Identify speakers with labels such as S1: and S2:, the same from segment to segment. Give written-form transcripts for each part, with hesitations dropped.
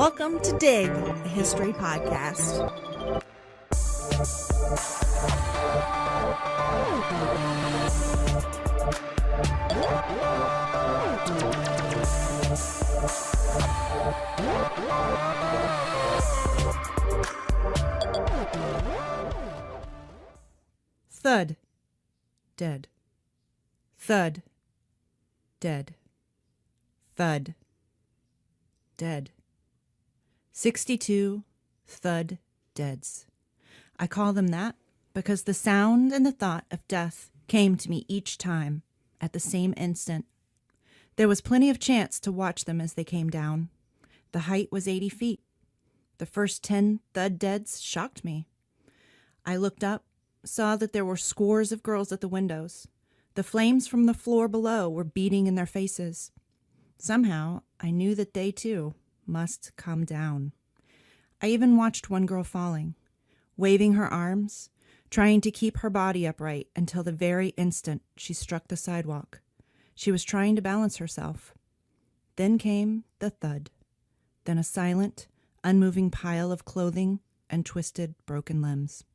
S1: Welcome to Dig, a history podcast. Thud. Dead. Thud. Dead. Thud. Dead. 62 thud deads. I call them that because the sound and the thought of death came to me each time at the same instant. There was plenty of chance to watch them as they came down. The height was 80 feet. The first 10 thud deads shocked me. I looked up, saw that there were scores of girls at the windows. The flames from the floor below were beating in their faces. Somehow, I knew that they, too, must come down. I even watched one girl falling, waving her arms, trying to keep her body upright until the very instant she struck the sidewalk. She was trying to balance herself. Then came the thud. Then a silent, unmoving pile of clothing and twisted, broken limbs.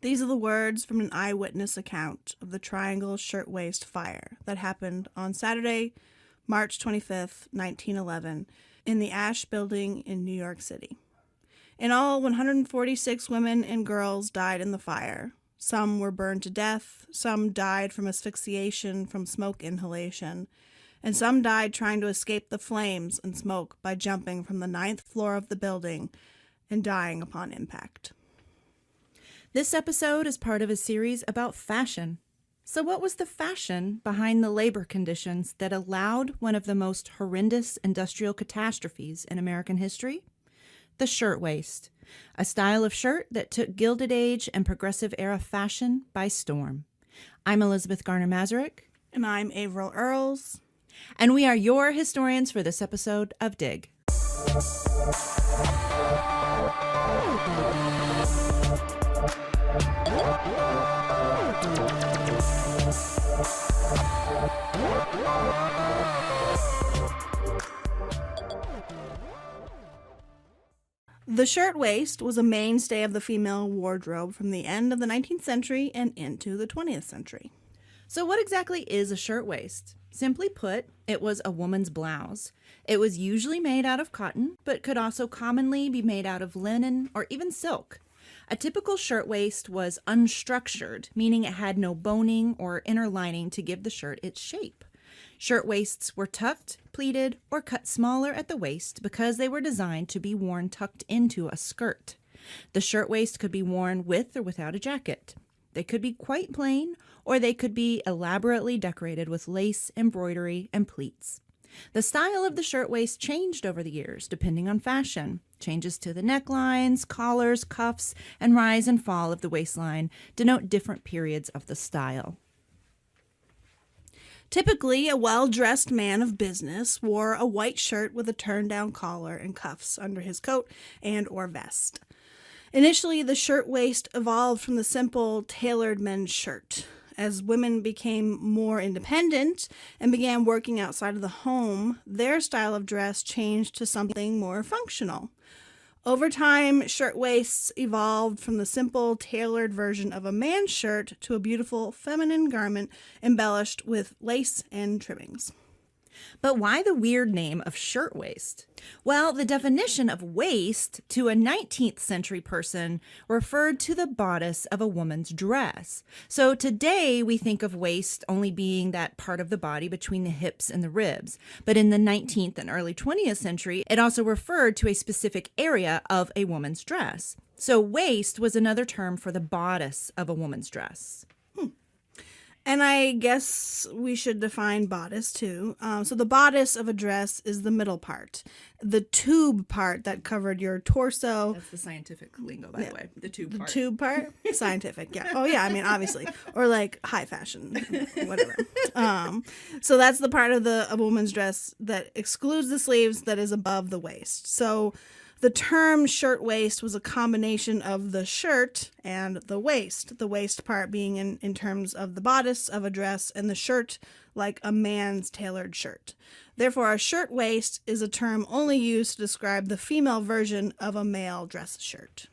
S2: These are the words from an eyewitness account of the Triangle Shirtwaist Fire that happened on Saturday, March 25th, 1911, in the Ash Building in New York City. In all, 146 women and girls died in the fire. Some were burned to death, some died from asphyxiation from smoke inhalation, and some died trying to escape the flames and smoke by jumping from the 9th floor of the building and dying upon impact.
S1: This episode is part of a series about fashion. So what was the fashion behind the labor conditions that allowed one of the most horrendous industrial catastrophes in American history? The shirtwaist, a style of shirt that took Gilded Age and Progressive Era fashion by storm. I'm Elizabeth Garner-Mazurek.
S2: And I'm Averill Earls.
S1: And we are your historians for this episode of Dig.
S2: The shirtwaist was a mainstay of the female wardrobe from the end of the 19th century and into the 20th century.
S1: So what exactly is a shirtwaist? Simply put, it was a woman's blouse. It was usually made out of cotton, but could also commonly be made out of linen or even silk. A typical shirtwaist was unstructured, meaning it had no boning or inner lining to give the shirt its shape. Shirtwaists were tucked, pleated, or cut smaller at the waist because they were designed to be worn tucked into a skirt. The shirtwaist could be worn with or without a jacket. They could be quite plain, or they could be elaborately decorated with lace, embroidery, and pleats. The style of the shirtwaist changed over the years, depending on fashion. Changes to the necklines, collars, cuffs, and rise and fall of the waistline denote different periods of the style.
S2: Typically, a well-dressed man of business wore a white shirt with a turned-down collar and cuffs under his coat and or vest. Initially, the shirtwaist evolved from the simple, tailored men's shirt. As women became more independent and began working outside of the home, their style of dress changed to something more functional. Over time, shirtwaists evolved from the simple, tailored version of a man's shirt to a beautiful feminine garment embellished with lace and trimmings.
S1: But why the weird name of shirtwaist? Well, the definition of waist to a 19th century person referred to the bodice of a woman's dress. So today we think of waist only being that part of the body between the hips and the ribs. But in the 19th and early 20th century, it also referred to a specific area of a woman's dress. So waist was another term for the bodice of a woman's dress.
S2: And I guess we should define bodice, too. So the bodice of a dress is the middle part. The tube part that covered your torso.
S1: That's the scientific lingo, by the way. The tube part.
S2: The tube part? Scientific, yeah. Oh, yeah, I mean, obviously. Or like high fashion, whatever. So that's the part of a woman's dress that excludes the sleeves that is above the waist. So The term shirtwaist was a combination of the shirt and the waist part being in terms of the bodice of a dress and the shirt like a man's tailored shirt. Therefore, a shirtwaist is a term only used to describe the female version of a male dress shirt.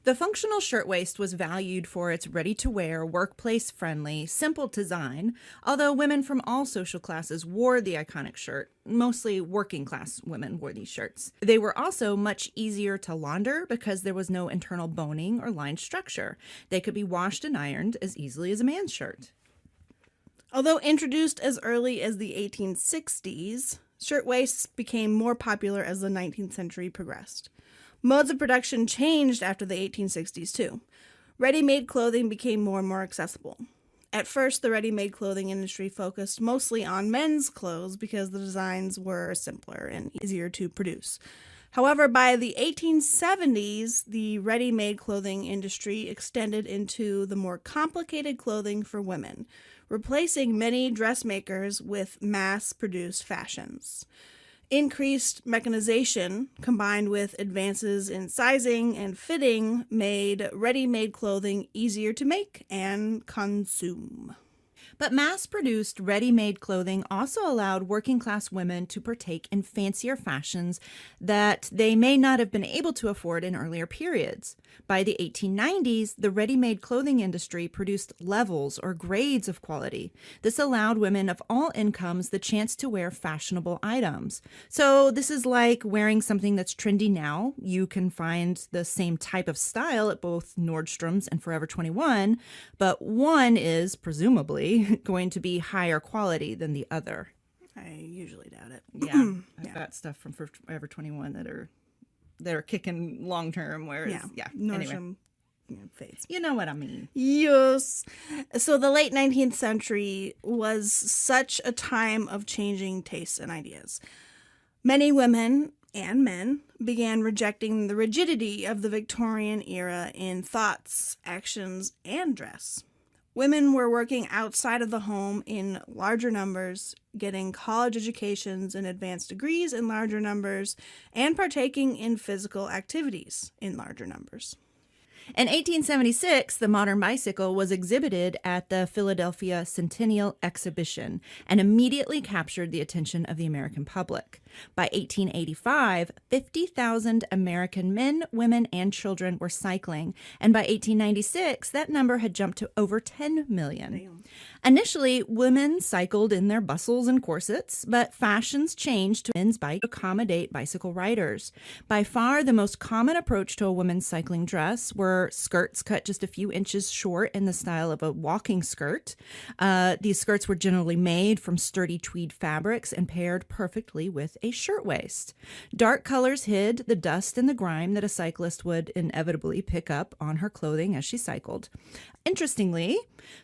S1: The functional shirtwaist was valued for its ready-to-wear, workplace-friendly, simple design, although women from all social classes wore the iconic shirt. Mostly working-class women wore these shirts. They were also much easier to launder because there was no internal boning or line structure. They could be washed and ironed as easily as a man's shirt.
S2: Although introduced as early as the 1860s, shirtwaists became more popular as the 19th century progressed. Modes of production changed after the 1860s, too. Ready-made clothing became more and more accessible. At first, the ready-made clothing industry focused mostly on men's clothes because the designs were simpler and easier to produce. However, by the 1870s, the ready-made clothing industry extended into the more complicated clothing for women, replacing many dressmakers with mass-produced fashions. Increased mechanization, combined with advances in sizing and fitting, made ready-made clothing easier to make and consume.
S1: But mass-produced, ready-made clothing also allowed working-class women to partake in fancier fashions that they may not have been able to afford in earlier periods. By the 1890s, the ready-made clothing industry produced levels or grades of quality. This allowed women of all incomes the chance to wear fashionable items. So this is like wearing something that's trendy now. You can find the same type of style at both Nordstrom's and Forever 21, but one is, presumably, going to be higher quality than the other.
S2: I usually doubt it.
S1: Yeah, I've got stuff from Forever 21 that are kicking long term. Whereas,
S2: Nordstrom
S1: anyway.
S2: fades.
S1: You know what I mean?
S2: Yes. So the late 19th century was such a time of changing tastes and ideas. Many women and men began rejecting the rigidity of the Victorian era in thoughts, actions, and dress. Women were working outside of the home in larger numbers, getting college educations and advanced degrees in larger numbers, and partaking in physical activities in larger numbers.
S1: In 1876, the modern bicycle was exhibited at the Philadelphia Centennial Exhibition and immediately captured the attention of the American public. By 1885, 50,000 American men, women, and children were cycling, and by 1896, that number had jumped to over 10 million.
S2: Damn.
S1: Initially, women cycled in their bustles and corsets, but fashions changed to men's bike to accommodate bicycle riders. By far, the most common approach to a woman's cycling dress were skirts cut just a few inches short in the style of a walking skirt. These skirts were generally made from sturdy tweed fabrics and paired perfectly with a shirtwaist. Dark colors hid the dust and the grime that a cyclist would inevitably pick up on her clothing as she cycled. Interestingly,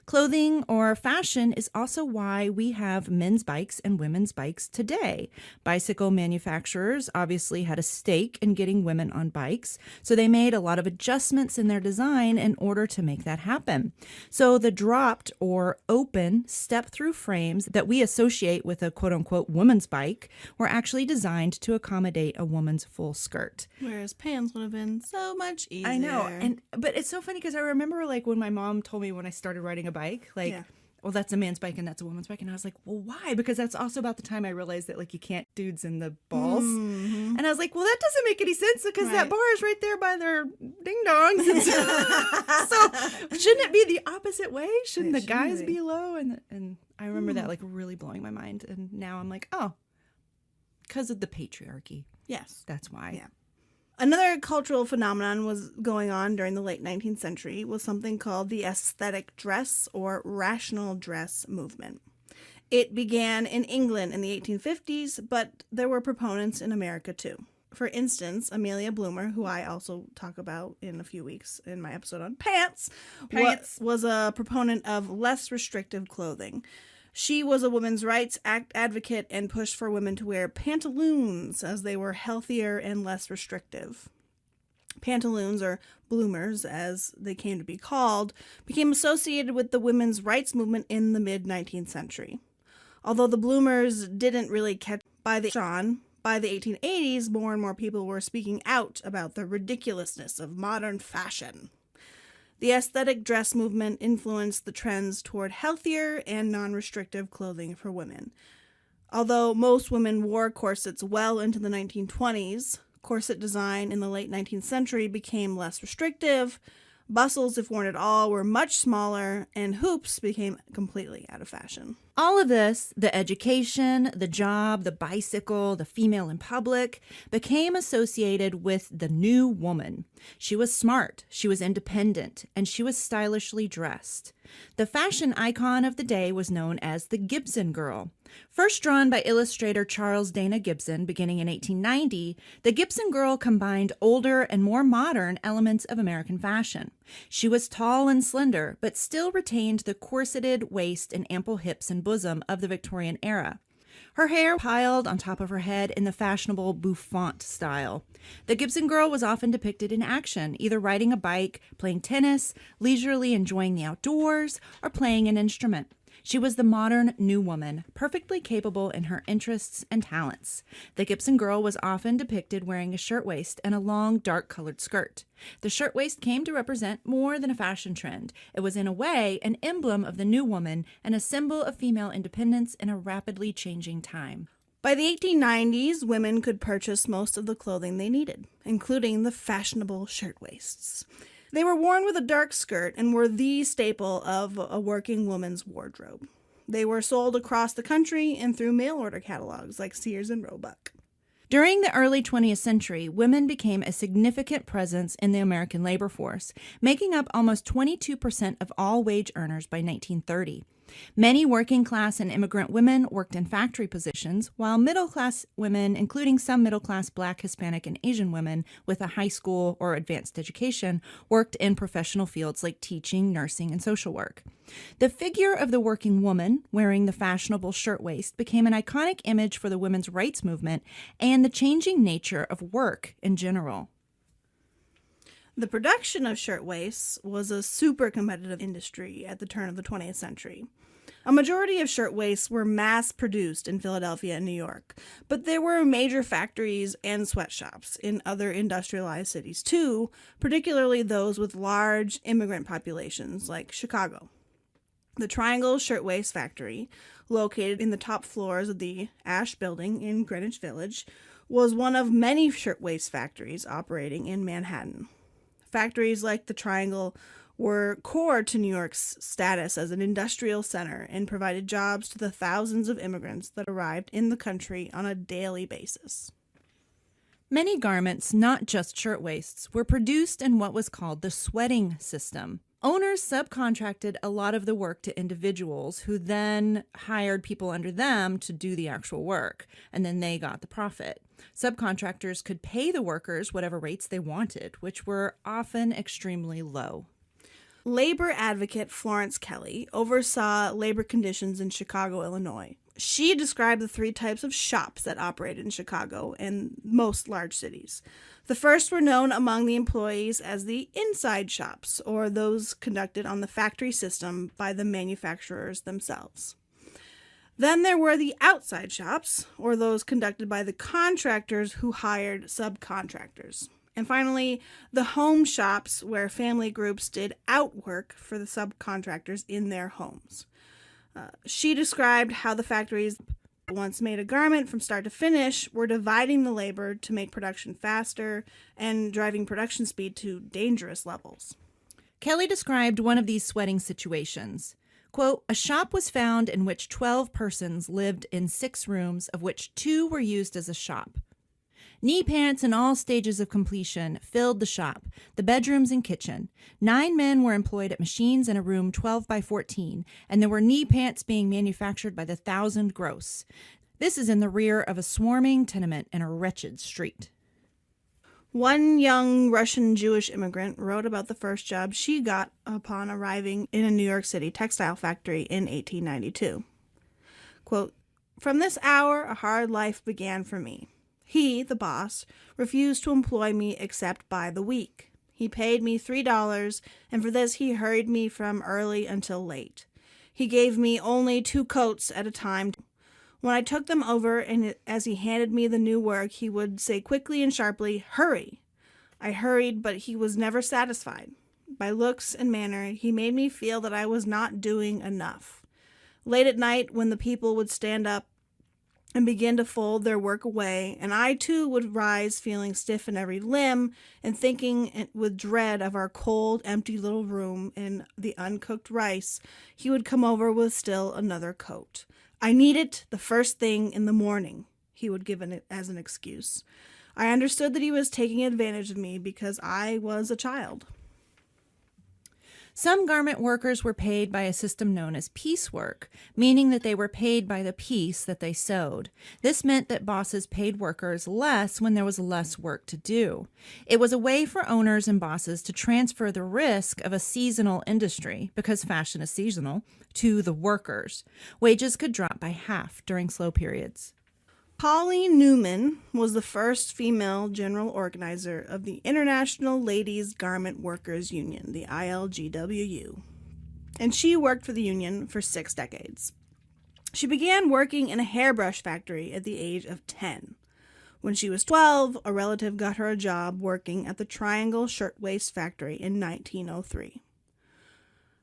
S1: clothing or fashion is also why we have men's bikes and women's bikes today. Bicycle manufacturers obviously had a stake in getting women on bikes, so they made a lot of adjustments in their design in order to make that happen. So the dropped or open step-through frames that we associate with a quote-unquote woman's bike were actually designed to accommodate a woman's full skirt.
S2: Whereas pants would have been so much easier.
S1: I know, but it's so funny because I remember like when my mom told me when I started riding a bike, like, well, that's a man's bike and that's a woman's bike. And I was like, well, why? Because that's also about the time I realized that like you can't dudes in the balls. Mm-hmm. And I was like, well, that doesn't make any sense because that bar is right there by their ding dongs. And so shouldn't it be the opposite way? Shouldn't the guys be low? And I remember that like really blowing my mind. And now I'm like, oh, because of the patriarchy.
S2: Yes.
S1: That's why.
S2: Yeah. Another cultural phenomenon was going on during the late 19th century was something called the aesthetic dress or rational dress movement. It began in England in the 1850s, but there were proponents in America too. For instance, Amelia Bloomer, who I also talk about in a few weeks in my episode on pants. Was a proponent of less restrictive clothing. She was a women's rights advocate and pushed for women to wear pantaloons as they were healthier and less restrictive. Pantaloons, or bloomers as they came to be called, became associated with the women's rights movement in the mid-19th century. Although the bloomers didn't really catch by By the 1880s, more and more people were speaking out about the ridiculousness of modern fashion. The aesthetic dress movement influenced the trends toward healthier and non-restrictive clothing for women. Although most women wore corsets well into the 1920s, corset design in the late 19th century became less restrictive, bustles, if worn at all, were much smaller, and hoops became completely out of fashion.
S1: All of this, the education, the job, the bicycle, the female in public, became associated with the new woman. She was smart, she was independent, and she was stylishly dressed. The fashion icon of the day was known as the Gibson Girl. First drawn by illustrator Charles Dana Gibson beginning in 1890, the Gibson Girl combined older and more modern elements of American fashion. She was tall and slender, but still retained the corseted waist and ample hips and bosom of the Victorian era. Her hair piled on top of her head in the fashionable bouffant style. The Gibson Girl was often depicted in action, either riding a bike, playing tennis, leisurely enjoying the outdoors, or playing an instrument. She was the modern new woman, perfectly capable in her interests and talents. The Gibson Girl was often depicted wearing a shirtwaist and a long, dark-colored skirt. The shirtwaist came to represent more than a fashion trend. It was, in a way, an emblem of the new woman and a symbol of female independence in a rapidly changing time.
S2: By the 1890s, women could purchase most of the clothing they needed, including the fashionable shirtwaists. They were worn with a dark skirt and were the staple of a working woman's wardrobe. They were sold across the country and through mail-order catalogs like Sears and Roebuck.
S1: During the early 20th century, women became a significant presence in the American labor force, making up almost 22% of all wage earners by 1930. Many working-class and immigrant women worked in factory positions, while middle-class women, including some middle-class Black, Hispanic, and Asian women with a high school or advanced education, worked in professional fields like teaching, nursing, and social work. The figure of the working woman wearing the fashionable shirtwaist became an iconic image for the women's rights movement and the changing nature of work in general.
S2: The production of shirtwaists was a super competitive industry at the turn of the 20th century. A majority of shirtwaists were mass-produced in Philadelphia and New York, but there were major factories and sweatshops in other industrialized cities too, particularly those with large immigrant populations like Chicago. The Triangle Shirtwaist Factory, located in the top floors of the Ash Building in Greenwich Village, was one of many shirtwaist factories operating in Manhattan. Factories like the Triangle were core to New York's status as an industrial center and provided jobs to the thousands of immigrants that arrived in the country on a daily basis.
S1: Many garments, not just shirtwaists, were produced in what was called the sweating system. Owners subcontracted a lot of the work to individuals who then hired people under them to do the actual work, and then they got the profit. Subcontractors could pay the workers whatever rates they wanted, which were often extremely low.
S2: Labor advocate Florence Kelly oversaw labor conditions in Chicago, Illinois. She described the three types of shops that operated in Chicago and most large cities. The first were known among the employees as the inside shops, or those conducted on the factory system by the manufacturers themselves. Then there were the outside shops, or those conducted by the contractors who hired subcontractors. And finally, the home shops, where family groups did outwork for the subcontractors in their homes. She described how the factories, once made a garment from start to finish, were dividing the labor to make production faster and driving production speed to dangerous levels.
S1: Kelly described one of these sweating situations. Quote, "A shop was found in which 12 persons lived in 6 rooms, of which 2 were used as a shop. Knee pants in all stages of completion filled the shop, the bedrooms and kitchen. 9 men were employed at machines in a room 12 by 14, and there were knee pants being manufactured by the 1,000 gross. This is in the rear of a swarming tenement in a wretched street."
S2: One young Russian Jewish immigrant wrote about the first job she got upon arriving in a New York City textile factory in 1892. Quote, "From this hour, a hard life began for me. He, the boss, refused to employ me except by the week. He paid me $3, and for this he hurried me from early until late. He gave me only 2 coats at a time. When I took them over and as he handed me the new work, he would say quickly and sharply, "Hurry." I hurried, but he was never satisfied. By looks and manner, he made me feel that I was not doing enough. Late at night, when the people would stand up and begin to fold their work away, and I too would rise feeling stiff in every limb and thinking with dread of our cold, empty little room and the uncooked rice, he would come over with still another coat. "I need it the first thing in the morning," he would give it as an excuse. I understood that he was taking advantage of me because I was a child.
S1: Some garment workers were paid by a system known as piecework, meaning that they were paid by the piece that they sewed. This meant that bosses paid workers less when there was less work to do. It was a way for owners and bosses to transfer the risk of a seasonal industry, because fashion is seasonal, to the workers. Wages could drop by half during slow periods.
S2: Pauline Newman was the first female general organizer of the International Ladies Garment Workers Union, the ILGWU, and she worked for the union for 6 decades. She began working in a hairbrush factory at the age of 10. When she was 12, a relative got her a job working at the Triangle Shirtwaist Factory in 1903.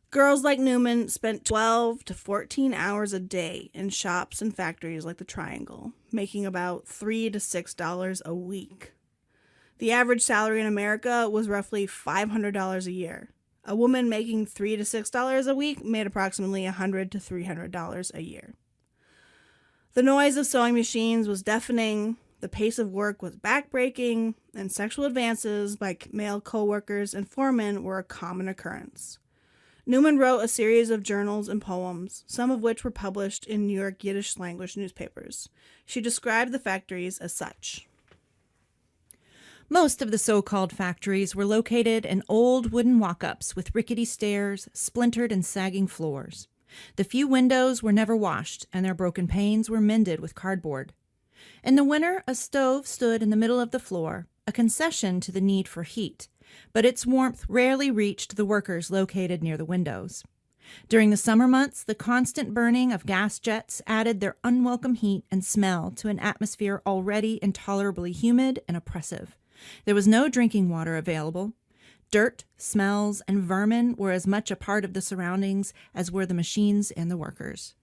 S2: Girls like Newman spent 12 to 14 hours a day in shops and factories like the Triangle, making about $3 to $6 a week. The average salary in America was roughly $500 a year. A woman making $3 to $6 a week made approximately $100 to $300 a year. The noise of sewing machines was deafening, the pace of work was backbreaking, and sexual advances by male co-workers and foremen were a common occurrence. Newman wrote a series of journals and poems, some of which were published in New York Yiddish-language newspapers. She described the factories as such.
S1: Most of the so-called factories were located in old wooden walk-ups with rickety stairs, splintered and sagging floors. The few windows were never washed, and their broken panes were mended with cardboard. In the winter, a stove stood in the middle of the floor, a concession to the need for heat, but its warmth rarely reached the workers located near the windows. During the summer months, the constant burning of gas jets added their unwelcome heat and smell to an atmosphere already intolerably humid and oppressive. There was no drinking water available. Dirt, smells, and vermin were as much a part of the surroundings as were the machines and the workers.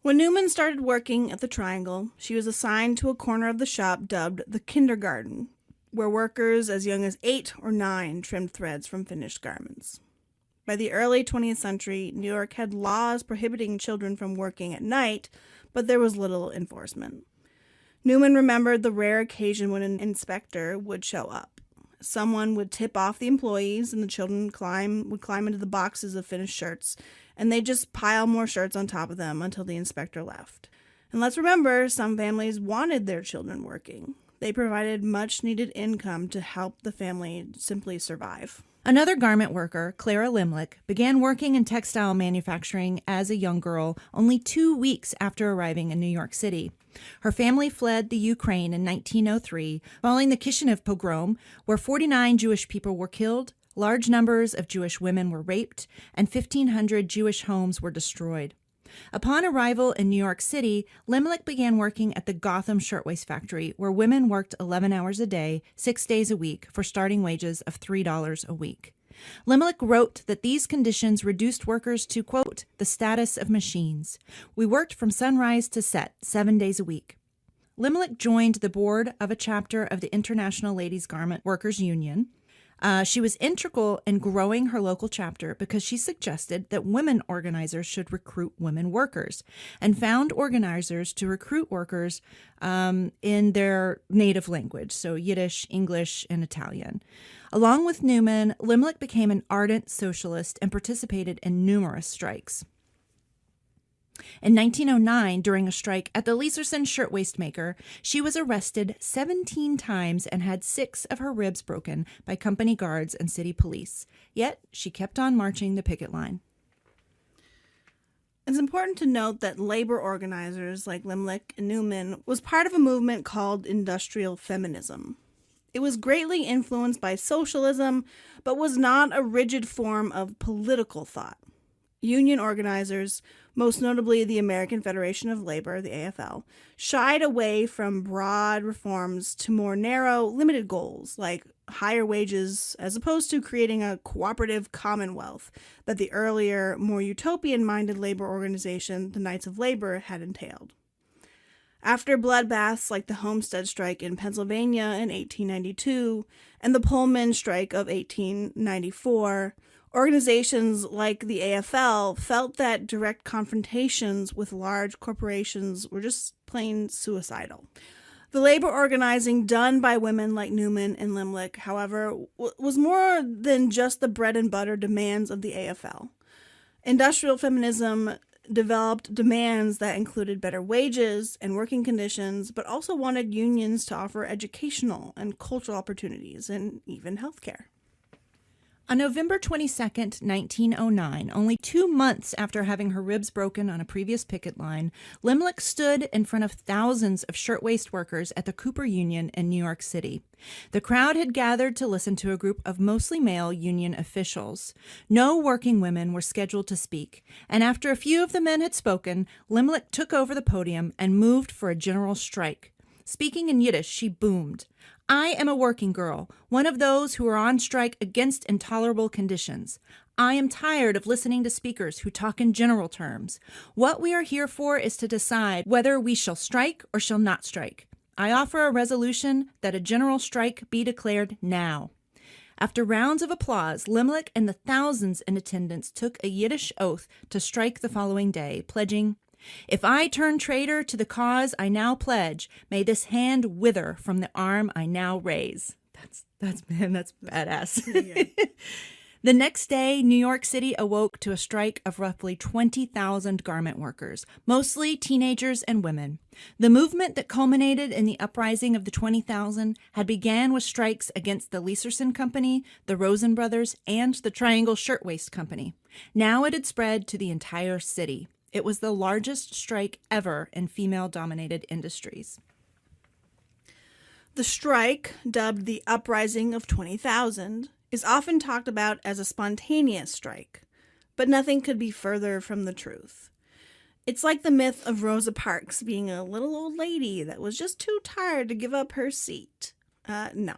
S2: When Newman started working at the Triangle, she was assigned to a corner of the shop dubbed the kindergarten, where workers as young as 8 or 9 trimmed threads from finished garments. By the early 20th century, New York had laws prohibiting children from working at night, but there was little enforcement. Newman remembered the rare occasion when an inspector would show up. Someone would tip off the employees, and the children would climb into the boxes of finished shirts, and they'd just pile more shirts on top of them until the inspector left. And let's remember, some families wanted their children working. They provided much-needed income to help the family simply survive.
S1: Another garment worker, Clara Limlick, began working in textile manufacturing as a young girl only 2 weeks after arriving in New York City. Her family fled the Ukraine in 1903 following the Kishinev pogrom, where 49 Jewish people were killed, large numbers of Jewish women were raped, and 1,500 Jewish homes were destroyed. Upon arrival in New York City, Limlick began working at the Gotham Shirtwaist Factory, where women worked 11 hours a day, 6 days a week, for starting wages of $3 a week. Limlick wrote that these conditions reduced workers to, quote, the status of machines. We worked from sunrise to set, 7 days a week. Limlick joined the board of a chapter of the International Ladies Garment Workers Union. She was integral in growing her local chapter because she suggested that women organizers should recruit women workers and found organizers to recruit workers in their native language, so Yiddish, English, and Italian. Along with Newman, Limlick became an ardent socialist and participated in numerous strikes. In 1909, during a strike at the Leeserson shirtwaist maker, she was arrested 17 times and had 6 of her ribs broken by company guards and city police. Yet, she kept on marching the picket line.
S2: It's important to note that labor organizers like Limlick and Newman was part of a movement called industrial feminism. It was greatly influenced by socialism, but was not a rigid form of political thought. Union organizers most notably the American Federation of Labor, the AFL, shied away from broad reforms to more narrow, limited goals like higher wages, as opposed to creating a cooperative commonwealth that the earlier, more utopian-minded labor organization, the Knights of Labor, had entailed. After bloodbaths like the Homestead Strike in Pennsylvania in 1892 and the Pullman Strike of 1894, organizations like the AFL felt that direct confrontations with large corporations were just plain suicidal. The labor organizing done by women like Newman and Limlick, however, was more than just the bread and butter demands of the AFL. Industrial feminism developed demands that included better wages and working conditions, but also wanted unions to offer educational and cultural opportunities and even healthcare.
S1: On November 22nd, 1909, only 2 months after having her ribs broken on a previous picket line, Limlick stood in front of thousands of shirtwaist workers at the Cooper Union in New York City. The crowd had gathered to listen to a group of mostly male union officials. No working women were scheduled to speak, and after a few of the men had spoken, Limlick took over the podium and moved for a general strike. Speaking in Yiddish, she boomed, "I am a working girl, one of those who are on strike against intolerable conditions. I am tired of listening to speakers who talk in general terms. What we are here for is to decide whether we shall strike or shall not strike. I offer a resolution that a general strike be declared now." After rounds of applause, Limlick and the thousands in attendance took a Yiddish oath to strike the following day, pledging, "If I turn traitor to the cause I now pledge, may this hand wither from the arm I now raise." That's badass. The next day, New York City awoke to a strike of roughly 20,000 garment workers, mostly teenagers and women. The movement that culminated in the uprising of the 20,000 had began with strikes against the Leeserson Company, the Rosen Brothers, and the Triangle Shirtwaist Company. Now it had spread to the entire city. It was the largest strike ever in female-dominated industries. The strike, dubbed the Uprising of 20,000, is often talked about as a spontaneous strike, but nothing could be further from the truth. It's like the myth of Rosa Parks being a little old lady that was just too tired to give up her seat. No.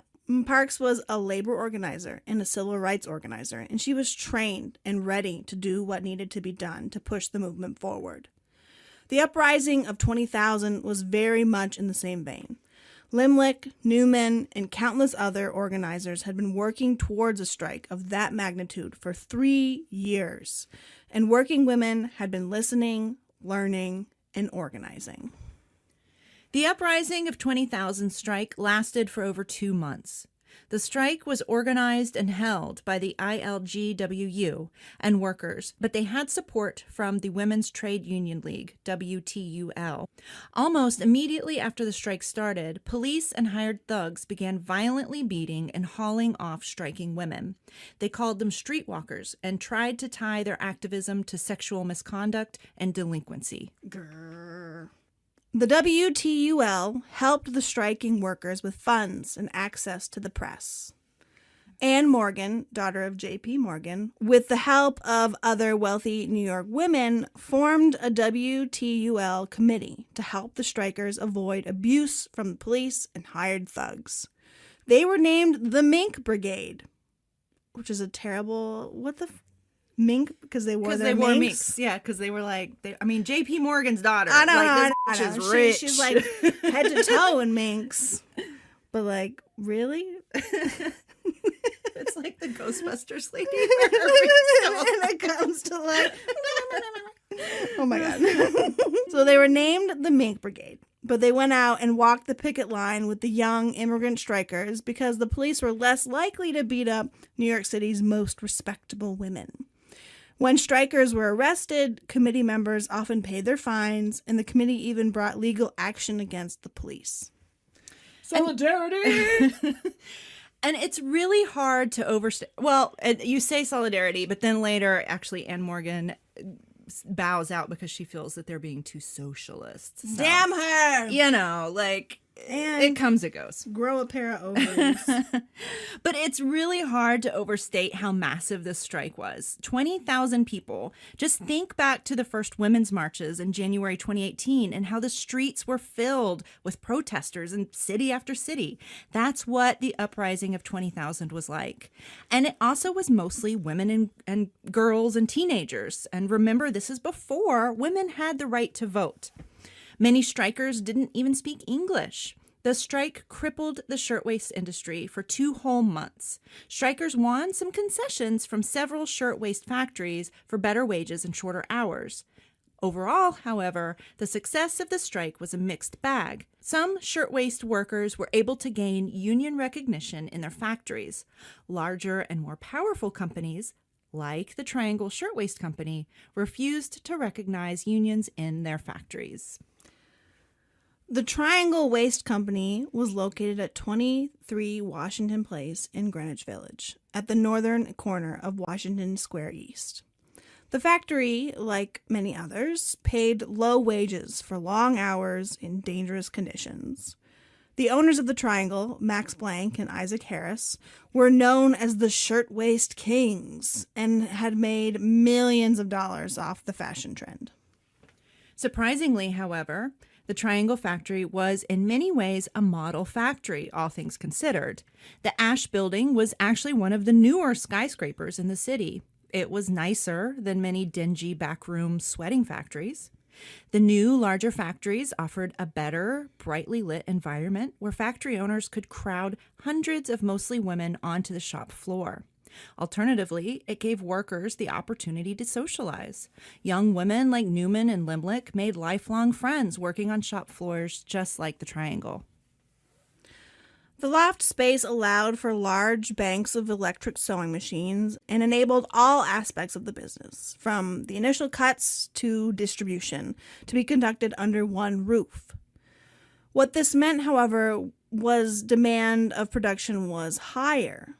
S1: Parks was a labor organizer and a civil rights organizer, and she was trained and ready to do what needed to be done to push the movement forward. The uprising of 20,000 was very much in the same vein. Limlick, Newman, and countless other organizers had been working towards a strike of that magnitude for 3 years, and working women had been listening, learning, and organizing. The Uprising of 20,000 strike lasted for over 2 months. The strike was organized and held by the ILGWU and workers, but they had support from the Women's Trade Union League, WTUL. Almost immediately after the strike started, police and hired thugs began violently beating and hauling off striking women. They called them streetwalkers and tried to tie their activism to sexual misconduct and delinquency. Grrr. The WTUL helped the striking workers with funds and access to the press. Anne Morgan, daughter of J.P. Morgan, with the help of other wealthy New York women, formed a WTUL committee to help the strikers avoid abuse from the police and hired thugs. They were named the Mink Brigade, which is a terrible... Mink, because they wore minks. Yeah, because they were like, J.P. Morgan's daughter.
S2: I know,
S1: like,
S2: this
S1: bitch is rich.
S2: She's like head to toe in minks. But like, really?
S1: It's like the Ghostbusters lady.
S2: And it comes to like, oh my God. So they were named the Mink Brigade. But they went out and walked the picket line with the young immigrant strikers because the police were less likely to beat up New York City's most respectable women. When strikers were arrested, committee members often paid their fines, and the committee even brought legal action against the police.
S1: Solidarity! And it's really hard to overstate. Well, you say solidarity, but then later, actually, Anne Morgan bows out because she feels that they're being too socialist. So,
S2: damn her!
S1: You know, like,
S2: And
S1: it comes, it goes.
S2: grow a pair of ovaries.
S1: But it's really hard to overstate how massive this strike was. 20,000 people. Just think back to the first women's marches in January 2018 and how the streets were filled with protesters in city after city. That's what the uprising of 20,000 was like. And it also was mostly women and girls and teenagers. And remember, this is before women had the right to vote. Many strikers didn't even speak English. The strike crippled the shirtwaist industry for 2 whole months. Strikers won some concessions from several shirtwaist factories for better wages and shorter hours. Overall, however, the success of the strike was a mixed bag. Some shirtwaist workers were able to gain union recognition in their factories. Larger and more powerful companies, like the Triangle Shirtwaist Company, refused to recognize unions in their factories.
S2: The Triangle Waist Company was located at 23 Washington Place in Greenwich Village, at the northern corner of Washington Square East. The factory, like many others, paid low wages for long hours in dangerous conditions. The owners of the Triangle, Max Blank and Isaac Harris, were known as the Shirtwaist Kings and had made millions of dollars off the fashion trend.
S1: Surprisingly, however, the Triangle factory was in many ways a model factory, all things considered. The Ash Building was actually one of the newer skyscrapers in the city. It was nicer than many dingy backroom sweating factories. The new, larger factories offered a better, brightly lit environment where factory owners could crowd hundreds of mostly women onto the shop floor. Alternatively, it gave workers the opportunity to socialize. Young women like Newman and Limlick made lifelong friends working on shop floors just like the Triangle.
S2: The loft space allowed for large banks of electric sewing machines and enabled all aspects of the business, from the initial cuts to distribution, to be conducted under one roof. What this meant, however, was demand of production was higher.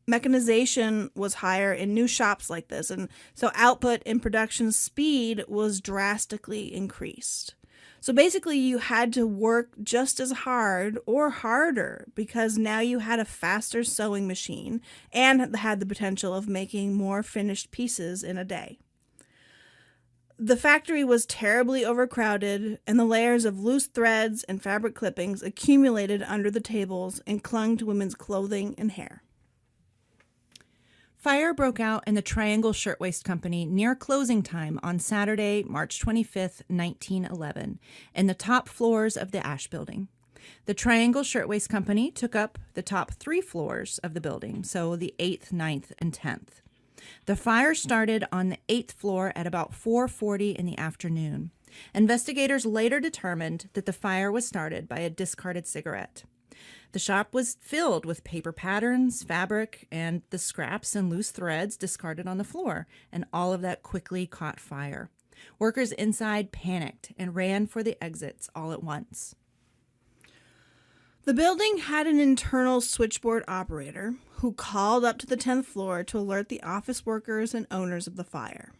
S2: Mechanization was higher in new shops like this, and so output and production speed was drastically increased. So basically, you had to work just as hard or harder because now you had a faster sewing machine and had the potential of making more finished pieces in a day. The factory was terribly overcrowded, and the layers of loose threads and fabric clippings accumulated under the tables and clung to women's clothing and hair.
S1: Fire broke out in the Triangle Shirtwaist Company near closing time on Saturday, March 25, 1911, in the top floors of the Ash Building. The Triangle Shirtwaist Company took up the top 3 floors of the building, so the 8th, 9th, and 10th. The fire started on the 8th floor at about 4:40 in the afternoon. Investigators later determined that the fire was started by a discarded cigarette. The shop was filled with paper patterns, fabric, and the scraps and loose threads discarded on the floor, and all of that quickly caught fire. Workers inside panicked and ran for the exits all at once.
S2: The building had an internal switchboard operator who called up to the 10th floor to alert the office workers and owners of the fire.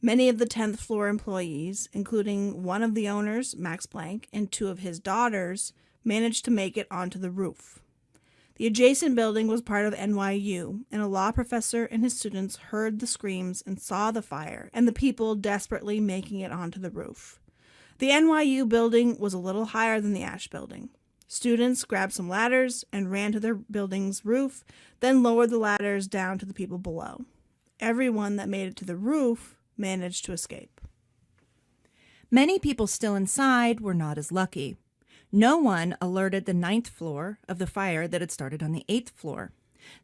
S2: Many of the 10th floor employees, including one of the owners, Max Blank, and 2 of his daughters, managed to make it onto the roof. The adjacent building was part of NYU, and a law professor and his students heard the screams and saw the fire and the people desperately making it onto the roof. The NYU building was a little higher than the Ash Building. Students grabbed some ladders and ran to their building's roof, then lowered the ladders down to the people below. Everyone that made it to the roof managed to escape.
S1: Many people still inside were not as lucky. No one alerted the 9th floor of the fire that had started on the 8th floor.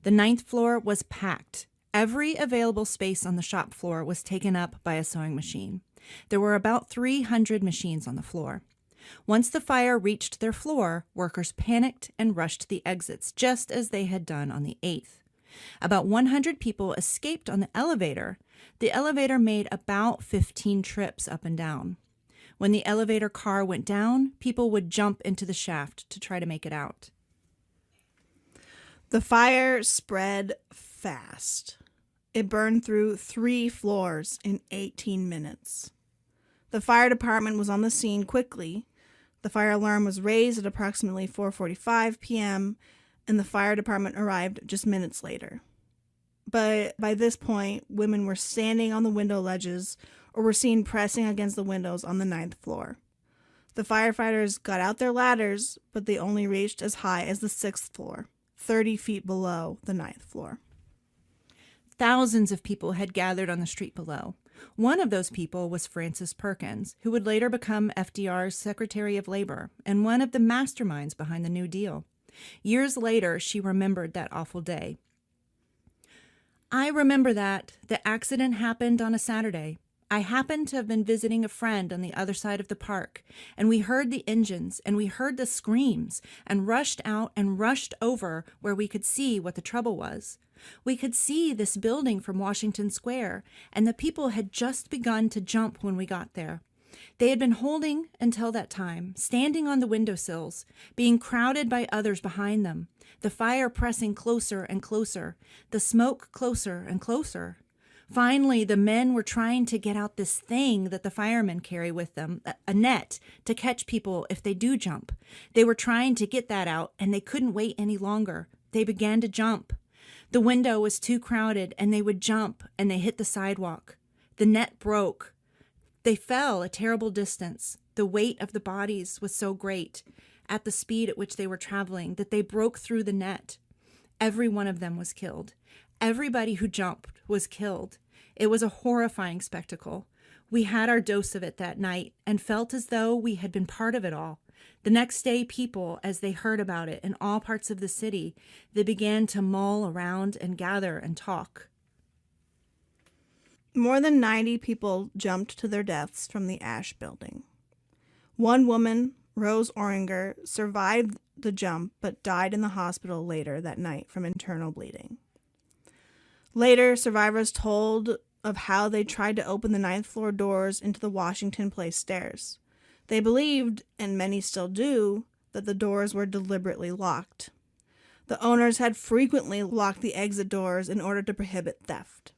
S1: The 9th floor was packed. Every available space on the shop floor was taken up by a sewing machine. There were about 300 machines on the floor. Once the fire reached their floor, workers panicked and rushed the exits, just as they had done on the 8th. About 100 people escaped on the elevator. The elevator made about 15 trips up and down. When the elevator car went down, people would jump into the shaft to try to make it out.
S2: The fire spread fast. It burned through 3 floors in 18 minutes. The fire department was on the scene quickly. The fire alarm was raised at approximately 4:45 p.m., and the fire department arrived just minutes later. But by this point, women were standing on the window ledges or were seen pressing against the windows on the 9th floor. The firefighters got out their ladders, but they only reached as high as the 6th floor, 30 feet below the 9th floor.
S1: Thousands of people had gathered on the street below. One of those people was Frances Perkins, who would later become FDR's Secretary of Labor and one of the masterminds behind the New Deal. Years later, she remembered that awful day. I remember that. The accident happened on a Saturday. I happened to have been visiting a friend on the other side of the park, and we heard the engines, and we heard the screams, and rushed out and rushed over where we could see what the trouble was. We could see this building from Washington Square, and the people had just begun to jump when we got there. They had been holding until that time, standing on the windowsills, being crowded by others behind them, the fire pressing closer and closer, the smoke closer and closer. Finally, the men were trying to get out this thing that the firemen carry with them, a net, to catch people if they do jump. They were trying to get that out, and they couldn't wait any longer. They began to jump. The window was too crowded, and they would jump, and they hit the sidewalk. The net broke. They fell a terrible distance. The weight of the bodies was so great, at the speed at which they were traveling, that they broke through the net. Every one of them was killed. Everybody who jumped was killed. It was a horrifying spectacle. We had our dose of it that night and felt as though we had been part of it all. The next day, people, as they heard about it in all parts of the city, they began to mull around and gather and talk.
S2: More than 90 people jumped to their deaths from the Ash building. One woman, Rose Oringer, survived the jump but died in the hospital later that night from internal bleeding. Later, survivors told of how they tried to open the 9th floor doors into the Washington Place stairs. They believed, and many still do, that the doors were deliberately locked. The owners had frequently locked the exit doors in order to prohibit theft.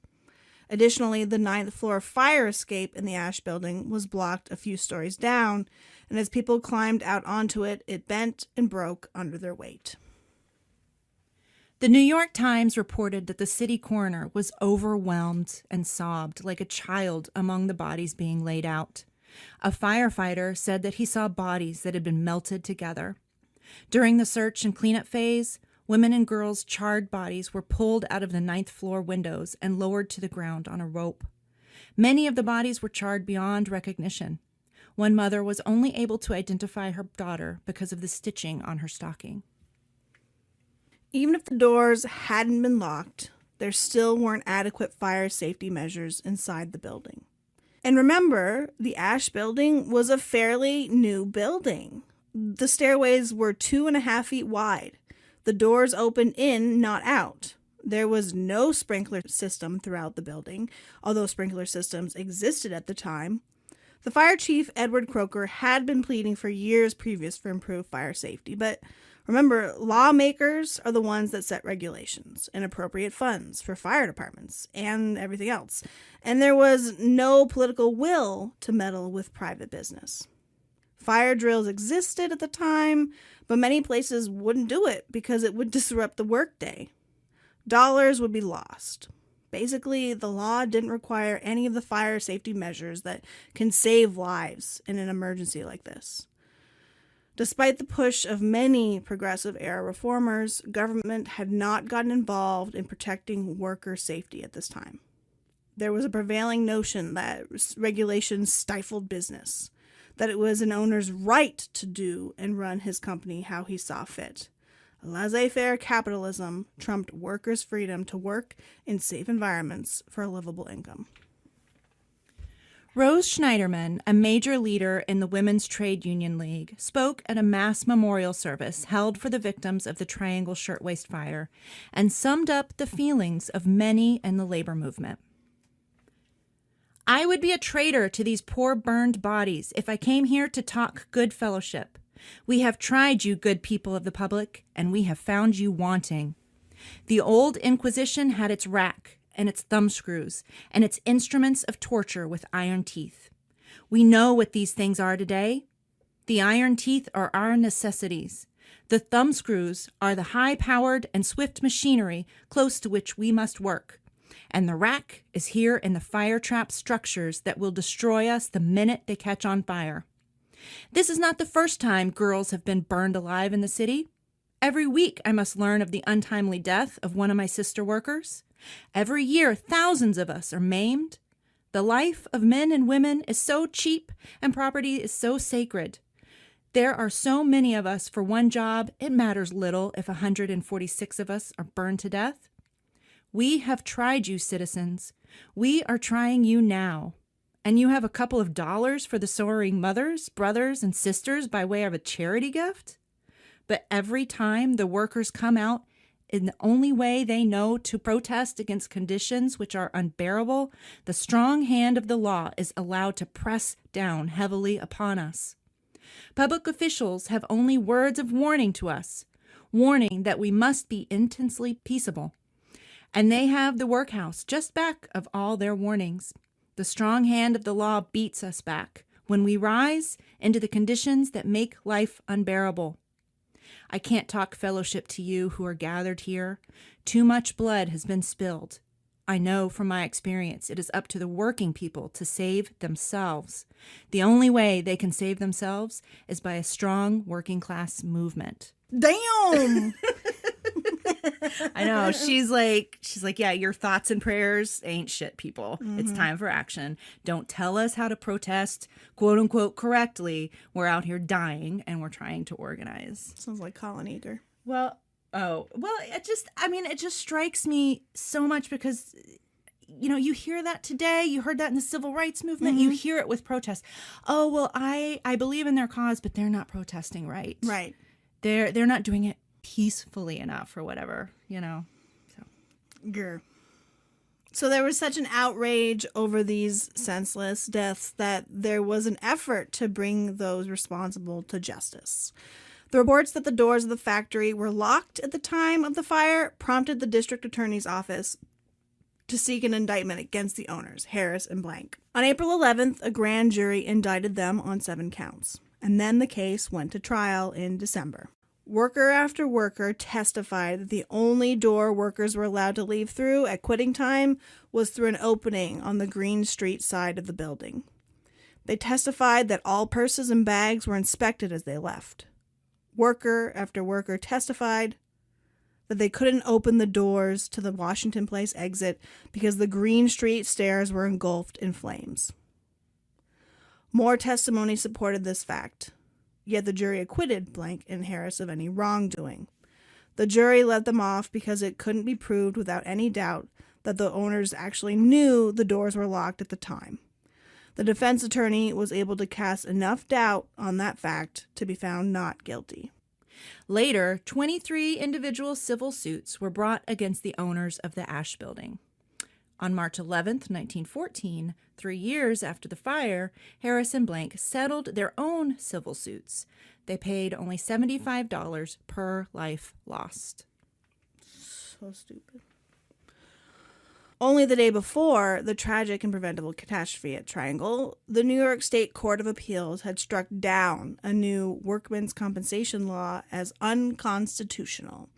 S2: Additionally, the 9th floor fire escape in the Ash building was blocked a few stories down, and as people climbed out onto it, it bent and broke under their weight.
S1: The New York Times reported that the city coroner was overwhelmed and sobbed like a child among the bodies being laid out. A firefighter said that he saw bodies that had been melted together. During the search and cleanup phase, women and girls' charred bodies were pulled out of the 9th floor windows and lowered to the ground on a rope. Many of the bodies were charred beyond recognition. One mother was only able to identify her daughter because of the stitching on her stocking.
S2: Even if the doors hadn't been locked, there still weren't adequate fire safety measures inside the building. And remember, the Ash building was a fairly new building. The stairways were 2.5 feet wide. The doors opened in, not out. There was no sprinkler system throughout the building, although sprinkler systems existed at the time. The fire chief, Edward Croker, had been pleading for years previous for improved fire safety, but remember, lawmakers are the ones that set regulations and appropriate funds for fire departments and everything else. And there was no political will to meddle with private business. Fire drills existed at the time, but many places wouldn't do it because it would disrupt the workday. Dollars would be lost. Basically, the law didn't require any of the fire safety measures that can save lives in an emergency like this. Despite the push of many progressive-era reformers, government had not gotten involved in protecting worker safety at this time. There was a prevailing notion that regulations stifled business, that it was an owner's right to do and run his company how he saw fit. Laissez-faire capitalism trumped workers' freedom to work in safe environments for a livable income.
S1: Rose Schneiderman, a major leader in the Women's Trade Union League, spoke at a mass memorial service held for the victims of the Triangle Shirtwaist Fire and summed up the feelings of many in the labor movement. I would be a traitor to these poor burned bodies if I came here to talk good fellowship. We have tried you, good people of the public, and we have found you wanting. The old Inquisition had its rack and its thumbscrews and its instruments of torture with iron teeth. We know what these things are today. The iron teeth are our necessities. The thumb screws are the high-powered and swift machinery close to which we must work. And the rack is here in the fire trap structures that will destroy us the minute they catch on fire. This is not the first time girls have been burned alive in the city. Every week I must learn of the untimely death of one of my sister workers. Every year thousands of us are maimed. The life of men and women is so cheap and property is so sacred. There are so many of us for one job, it matters little if 146 of us are burned to death. We have tried you, citizens. We are trying you now. And you have a couple of dollars for the sorrowing mothers, brothers, and sisters by way of a charity gift? But every time the workers come out in the only way they know to protest against conditions which are unbearable, the strong hand of the law is allowed to press down heavily upon us. Public officials have only words of warning to us, warning that we must be intensely peaceable. And they have the workhouse just back of all their warnings. The strong hand of the law beats us back when we rise into the conditions that make life unbearable. I can't talk fellowship to you who are gathered here. Too much blood has been spilled. I know from my experience it is up to the working people to save themselves. The only way they can save themselves is by a strong working class movement.
S2: Damn!
S1: I know. She's like, yeah, your thoughts and prayers ain't shit, people. It's time for action. Don't tell us how to protest, quote unquote, correctly. We're out here dying and we're trying to organize.
S2: Sounds like Colin Eager.
S1: It just strikes me so much because, you hear that today. You heard that in the civil rights movement. You hear it with protests. Oh, well, I believe in their cause, but they're not protesting right.
S2: Right.
S1: They're not doing it peacefully enough or whatever,
S2: So there was such an outrage over these senseless deaths that there was an effort to bring those responsible to justice. The reports that the doors of the factory were locked at the time of the fire prompted the district attorney's office to seek an indictment against the owners, Harris and Blank. On April 11th, a grand jury indicted them on 7 counts, and then the case went to trial in December. Worker after worker testified that the only door workers were allowed to leave through at quitting time was through an opening on the Green Street side of the building. They testified that all purses and bags were inspected as they left. Worker after worker testified that they couldn't open the doors to the Washington Place exit because the Green Street stairs were engulfed in flames. More testimony supported this fact. Yet the jury acquitted Blank and Harris of any wrongdoing. The jury let them off because it couldn't be proved without any doubt that the owners actually knew the doors were locked at the time. The defense attorney was able to cast enough doubt on that fact to be found not guilty.
S1: Later, 23 individual civil suits were brought against the owners of the Ash Building. On March 11th, 1914, 3 years after the fire, Harris and Blank settled their own civil suits. They paid only $75 per life lost.
S2: So stupid. Only the day before the tragic and preventable catastrophe at Triangle, the New York State Court of Appeals had struck down a new workmen's compensation law as unconstitutional,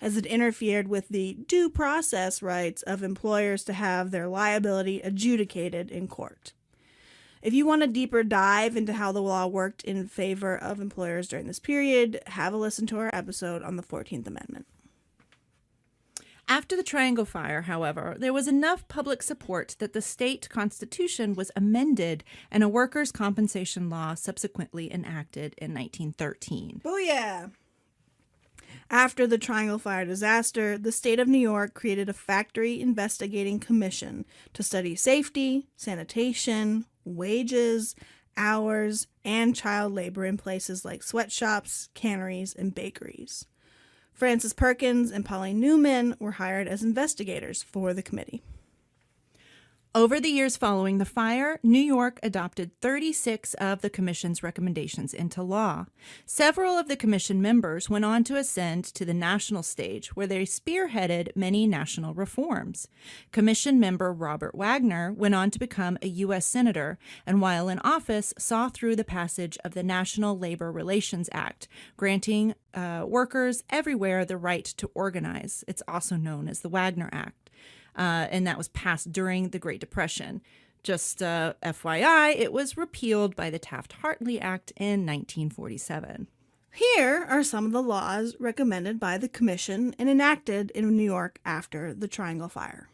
S2: as it interfered with the due process rights of employers to have their liability adjudicated in court. If you want a deeper dive into how the law worked in favor of employers during this period, have a listen to our episode on the 14th Amendment.
S1: After the Triangle Fire, however, there was enough public support that the state constitution was amended and a workers' compensation law subsequently enacted in 1913.
S2: Booyah! After the Triangle Fire disaster, the state of New York created a factory investigating commission to study safety, sanitation, wages, hours, and child labor in places like sweatshops, canneries, and bakeries. Francis Perkins and Polly Newman were hired as investigators for the committee.
S1: Over the years following the fire, New York adopted 36 of the Commission's recommendations into law. Several of the Commission members went on to ascend to the national stage, where they spearheaded many national reforms. Commission member Robert Wagner went on to become a U.S. Senator, and while in office, saw through the passage of the National Labor Relations Act, granting workers everywhere the right to organize. It's also known as the Wagner Act. And that was passed during the Great Depression. Just FYI, it was repealed by the Taft-Hartley Act in 1947.
S2: Here are some of the laws recommended by the Commission and enacted in New York after the Triangle Fire.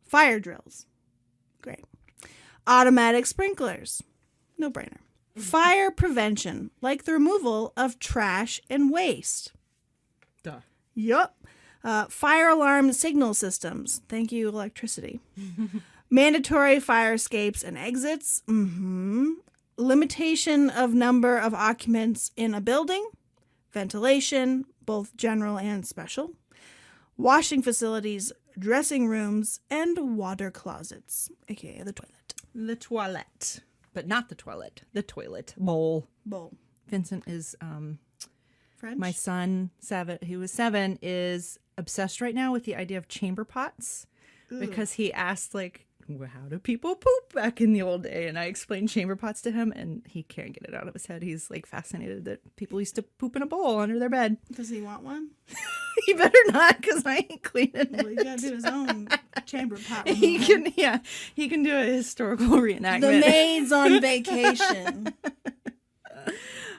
S2: Fire drills. Great. Automatic sprinklers. No brainer. Fire prevention, like the removal of trash and waste.
S1: Duh.
S2: Yup. Fire alarm signal systems. Thank you, electricity. Mandatory fire escapes and exits. Limitation of number of occupants in a building. Ventilation, both general and special. Washing facilities, dressing rooms, and water closets, aka the toilet.
S1: The toilet. But not the toilet. The toilet bowl.
S2: Bowl.
S1: Vincent is...
S2: French?
S1: My son, who was 7, is obsessed right now with the idea of chamber pots.
S2: Ooh.
S1: Because he asked, like, well, how do people poop back in the old day? And I explained chamber pots to him, and he can't get it out of his head. He's, like, fascinated that people used to poop in a bowl under their bed.
S2: Does he want one?
S1: He better not, because I ain't cleaning it.
S2: Well, you gotta do his own chamber pot.
S1: He can do a historical reenactment.
S2: The maid's on vacation.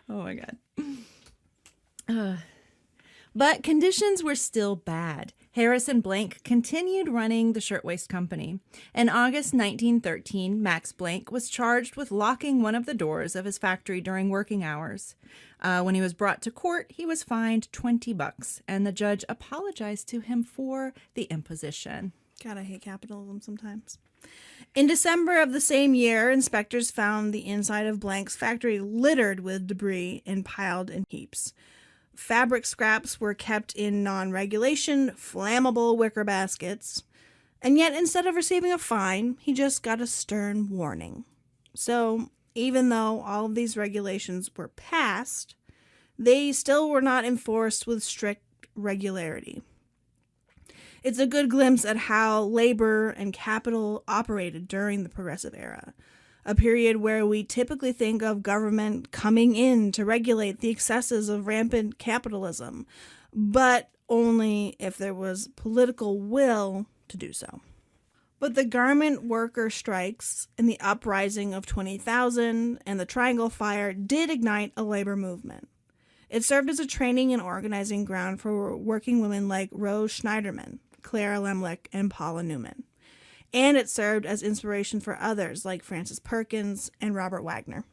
S1: Oh, my God. But conditions were still bad. Harrison Blank continued running the Shirtwaist Company. In August 1913, Max Blank was charged with locking one of the doors of his factory during working hours. When he was brought to court, he was fined $20, and the judge apologized to him for the imposition.
S2: God, I hate capitalism sometimes. In December of the same year, inspectors found the inside of Blank's factory littered with debris and piled in heaps. Fabric scraps were kept in non-regulation, flammable wicker baskets. And yet, instead of receiving a fine, he just got a stern warning. So, even though all of these regulations were passed, they still were not enforced with strict regularity. It's a good glimpse at how labor and capital operated during the Progressive Era, a period where we typically think of government coming in to regulate the excesses of rampant capitalism, but only if there was political will to do so. But the garment worker strikes and the uprising of 20,000 and the Triangle Fire did ignite a labor movement. It served as a training and organizing ground for working women like Rose Schneiderman, Clara Lemlich, and Paula Newman. And it served as inspiration for others like Frances Perkins and Robert Wagner.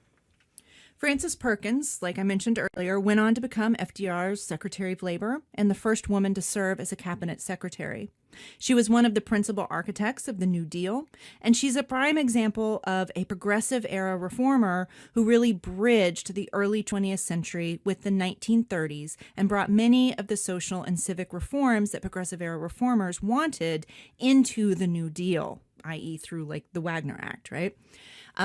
S1: Frances Perkins, like I mentioned earlier, went on to become FDR's Secretary of Labor and the first woman to serve as a cabinet secretary. She was one of the principal architects of the New Deal, and she's a prime example of a progressive era reformer who really bridged the early 20th century with the 1930s and brought many of the social and civic reforms that progressive era reformers wanted into the New Deal, i.e. through like the Wagner Act, right?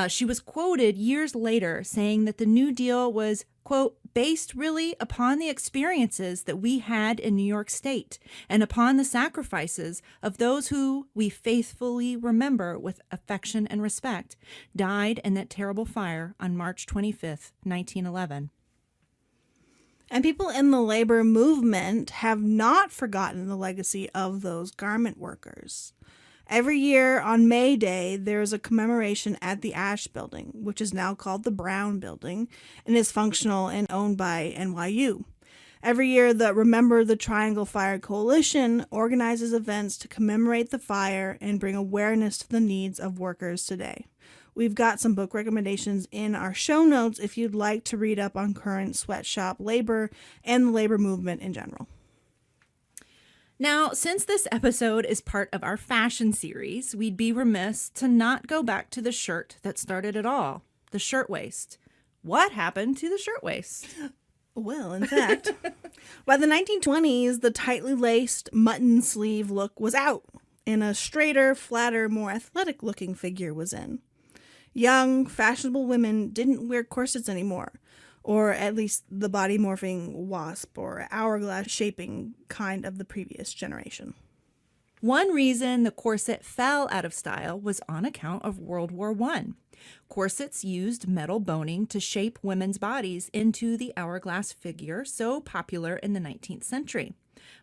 S1: She was quoted years later saying that the New Deal was, quote, based really upon the experiences that we had in New York State and upon the sacrifices of those who we faithfully remember with affection and respect died in that terrible fire on March 25th, 1911.
S2: And people in the labor movement have not forgotten the legacy of those garment workers. Every year on May Day, there is a commemoration at the Ash Building, which is now called the Brown Building, and is functional and owned by NYU. Every year, the Remember the Triangle Fire Coalition organizes events to commemorate the fire and bring awareness to the needs of workers today. We've got some book recommendations in our show notes if you'd like to read up on current sweatshop labor and the labor movement in general.
S1: Now, since this episode is part of our fashion series, we'd be remiss to not go back to the shirt that started it all, the shirtwaist. What happened to the shirtwaist?
S2: Well, in fact, by the 1920s, the tightly laced mutton sleeve look was out. and a straighter, flatter, more athletic-looking figure was in. Young, fashionable women didn't wear corsets anymore, or at least the body-morphing wasp or hourglass shaping kind of the previous generation.
S1: One reason the corset fell out of style was on account of World War I. Corsets used metal boning to shape women's bodies into the hourglass figure so popular in the 19th century.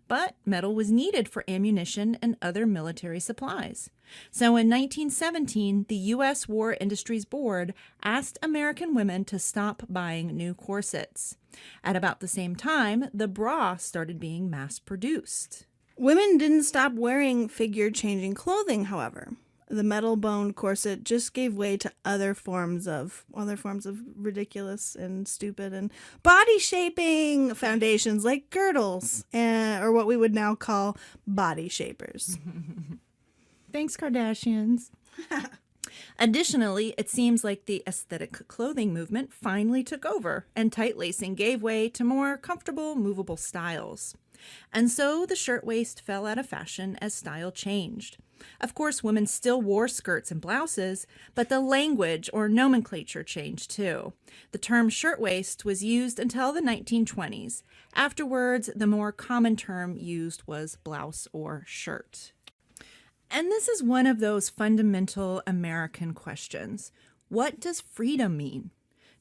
S1: But metal was needed for ammunition and other military supplies. So in 1917, the U.S. War Industries Board asked American women to stop buying new corsets. At about the same time, the bra started being mass-produced.
S2: Women didn't stop wearing figure-changing clothing, however. The metal-boned corset just gave way to other forms of ridiculous and stupid and body-shaping foundations like girdles, or what we would now call body shapers.
S1: Thanks, Kardashians. Additionally, it seems like the aesthetic clothing movement finally took over, and tight lacing gave way to more comfortable, movable styles. And so the shirtwaist fell out of fashion as style changed. Of course, women still wore skirts and blouses, but the language or nomenclature changed too. The term shirtwaist was used until the 1920s. Afterwards, the more common term used was blouse or shirt. And this is one of those fundamental American questions. What does freedom mean?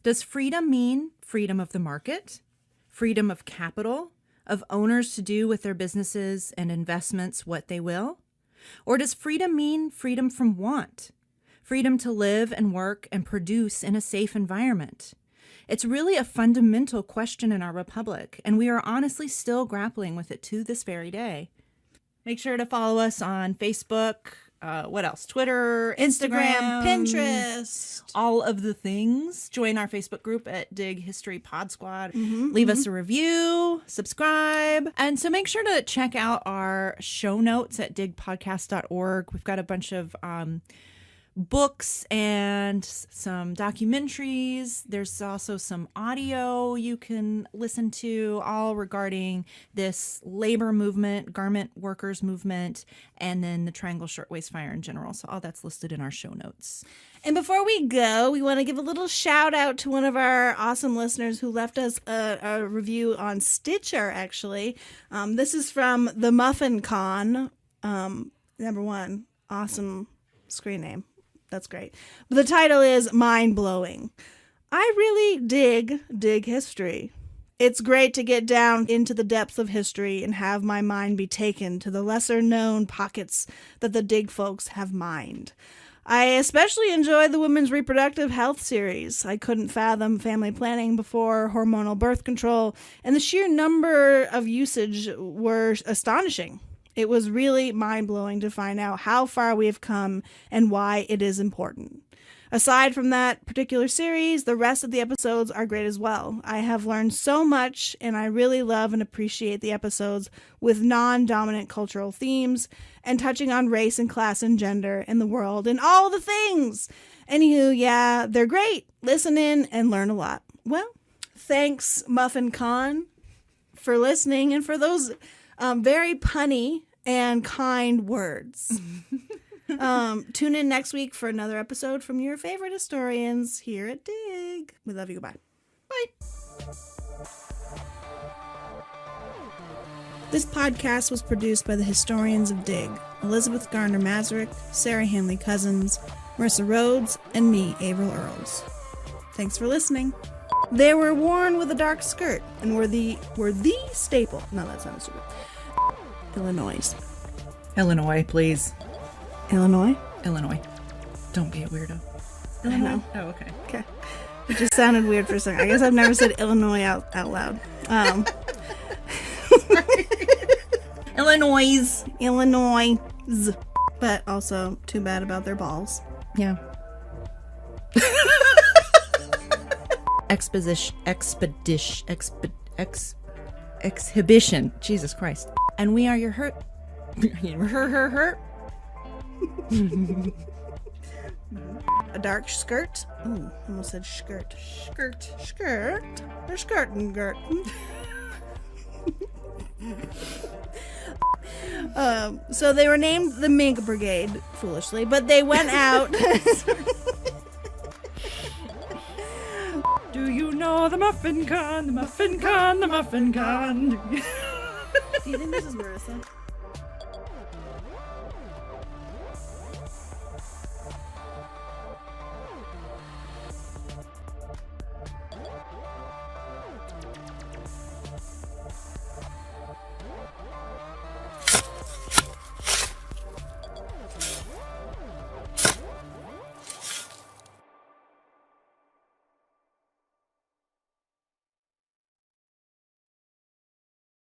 S1: Does freedom mean freedom of the market? Freedom of capital? Of owners to do with their businesses and investments what they will? Or does freedom mean freedom from want? Freedom to live and work and produce in a safe environment? It's really a fundamental question in our republic, and we are honestly still grappling with it to this very day. Make sure to follow us on Facebook, what else? Twitter, Instagram,
S2: Pinterest.
S1: All of the things. Join our Facebook group at Dig History Pod Squad. Leave us a review, subscribe. And so make sure to check out our show notes at digpodcast.org. We've got a bunch of books and some documentaries. There's also some audio you can listen to, all regarding this labor movement, garment workers movement, and then the Triangle Shirtwaist Fire in general. So all that's listed in our show notes.
S2: And before we go, we want to give a little shout out to one of our awesome listeners who left us a review on Stitcher, actually. This is from the Muffin Con. Number one, awesome screen name. That's great. But the title is Mind Blowing. I really dig history. It's great to get down into the depths of history and have my mind be taken to the lesser known pockets that the Dig folks have mined. I especially enjoy the Women's Reproductive Health series. I couldn't fathom family planning before hormonal birth control, and the sheer number of usage were astonishing. It was really mind-blowing to find out how far we have come and why it is important. Aside from that particular series, the rest of the episodes are great as well. I have learned so much, and I really love and appreciate the episodes with non-dominant cultural themes and touching on race and class and gender in the world and all the things. Anywho, yeah, they're great. Listen in and learn a lot. Well, thanks, Muffin Con, for listening and for those very punny and kind words. Tune in next week for another episode from your favorite historians here at Dig. We love you. Goodbye. Bye. This podcast was produced by the historians of Dig, Elizabeth Garner Mazurek, Sarah Hanley Cousins, Marissa Rhodes, and me, Averill Earls. Thanks for listening. They were worn with a dark skirt and were the staple. No, that sounds stupid.
S1: Illinois, please.
S2: Illinois?
S1: Don't be a weirdo.
S2: Illinois.
S1: Oh, okay.
S2: Okay. It just sounded weird for a second. I guess I've never said Illinois out loud. Illinois. But also, too bad about their balls.
S1: Yeah. Exhibition. Jesus Christ. And we are your hurt.
S2: A dark skirt. Ooh, almost said skirt. Skirt. They're skirting, girt. So they were named the Mink Brigade, foolishly, but they went out.
S1: Do you know the muffin con, the muffin con, the muffin con?
S2: Do you think this is Marissa?